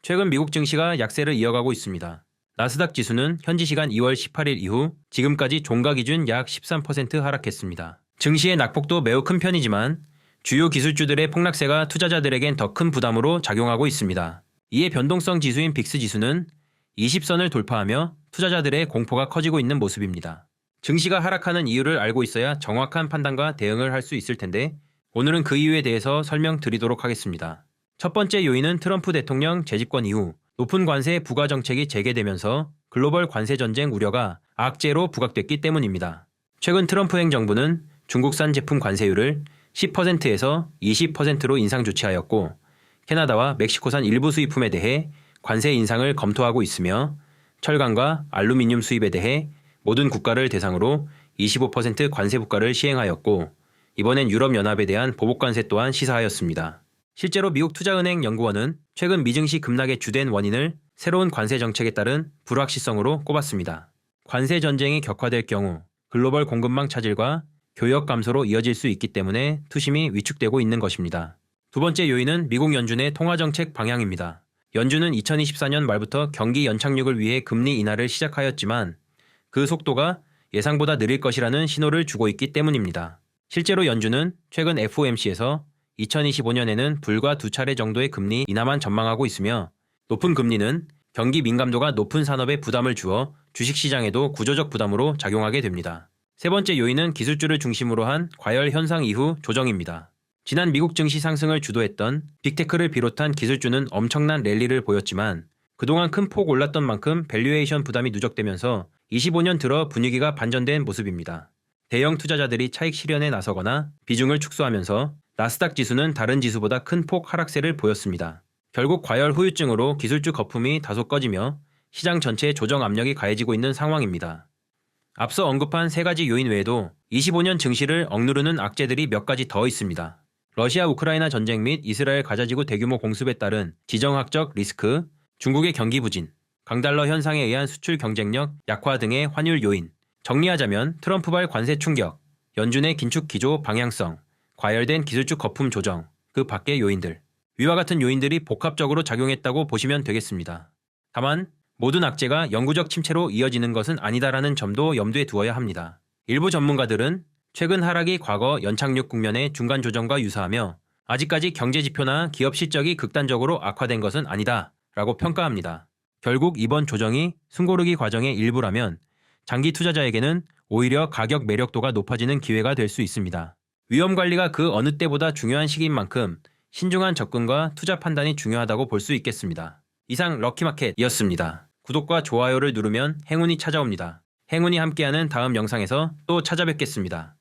최근 미국 증시가 약세를 이어가고 있습니다. 나스닥 지수는 현지 시간 2월 18일 이후 지금까지 종가 기준 약 13% 하락했습니다. 증시의 낙폭도 매우 큰 편이지만 주요 기술주들의 폭락세가 투자자들에겐 더 큰 부담으로 작용하고 있습니다. 이에 변동성 지수인 빅스 지수는 20선을 돌파하며 투자자들의 공포가 커지고 있는 모습입니다. 증시가 하락하는 이유를 알고 있어야 정확한 판단과 대응을 할 수 있을 텐데 오늘은 그 이유에 대해서 설명드리도록 하겠습니다. 첫 번째 요인은 트럼프 대통령 재집권 이후 높은 관세 부과 정책이 재개되면서 글로벌 관세 전쟁 우려가 악재로 부각됐기 때문입니다. 최근 트럼프 행정부는 중국산 제품 관세율을 10%에서 20%로 인상 조치하였고 캐나다와 멕시코산 일부 수입품에 대해 관세 인상을 검토하고 있으며 철강과 알루미늄 수입에 대해 모든 국가를 대상으로 25% 관세 부과를 시행하였고 이번엔 유럽연합에 대한 보복관세 또한 시사하였습니다. 실제로 미국 투자은행 연구원은 최근 미증시 급락의 주된 원인을 새로운 관세 정책에 따른 불확실성으로 꼽았습니다. 관세 전쟁이 격화될 경우 글로벌 공급망 차질과 교역 감소로 이어질 수 있기 때문에 투심이 위축되고 있는 것입니다. 두 번째 요인은 미국 연준의 통화정책 방향입니다. 연준은 2024년 말부터 경기 연착륙을 위해 금리 인하를 시작하였지만 그 속도가 예상보다 느릴 것이라는 신호를 주고 있기 때문입니다. 실제로 연준은 최근 FOMC에서 2025년에는 불과 2차례 정도의 금리 인하만 전망하고 있으며 높은 금리는 경기 민감도가 높은 산업에 부담을 주어 주식시장에도 구조적 부담으로 작용하게 됩니다. 세 번째 요인은 기술주를 중심으로 한 과열 현상 이후 조정입니다. 지난 미국 증시 상승을 주도했던 빅테크를 비롯한 기술주는 엄청난 랠리를 보였지만 그동안 큰 폭 올랐던 만큼 밸류에이션 부담이 누적되면서 25년 들어 분위기가 반전된 모습입니다. 대형 투자자들이 차익 실현에 나서거나 비중을 축소하면서 나스닥 지수는 다른 지수보다 큰 폭 하락세를 보였습니다. 결국 과열 후유증으로 기술주 거품이 다소 꺼지며 시장 전체에 조정 압력이 가해지고 있는 상황입니다. 앞서 언급한 세 가지 요인 외에도 25년 증시를 억누르는 악재들이 몇 가지 더 있습니다. 러시아 우크라이나 전쟁 및 이스라엘 가자지구 대규모 공습에 따른 지정학적 리스크, 중국의 경기 부진, 강달러 현상에 의한 수출 경쟁력 약화 등의 환율 요인, 정리하자면 트럼프발 관세 충격, 연준의 긴축 기조 방향성, 과열된 기술주 거품 조정, 그 밖의 요인들, 위와 같은 요인들이 복합적으로 작용했다고 보시면 되겠습니다. 다만 모든 악재가 영구적 침체로 이어지는 것은 아니다라는 점도 염두에 두어야 합니다. 일부 전문가들은 최근 하락이 과거 연착륙 국면의 중간 조정과 유사하며 아직까지 경제 지표나 기업 실적이 극단적으로 악화된 것은 아니다 라고 평가합니다. 결국 이번 조정이 숨고르기 과정의 일부라면 장기 투자자에게는 오히려 가격 매력도가 높아지는 기회가 될 수 있습니다. 위험 관리가 그 어느 때보다 중요한 시기인 만큼 신중한 접근과 투자 판단이 중요하다고 볼 수 있겠습니다. 이상 럭키마켓이었습니다. 구독과 좋아요를 누르면 행운이 찾아옵니다. 행운이 함께하는 다음 영상에서 또 찾아뵙겠습니다.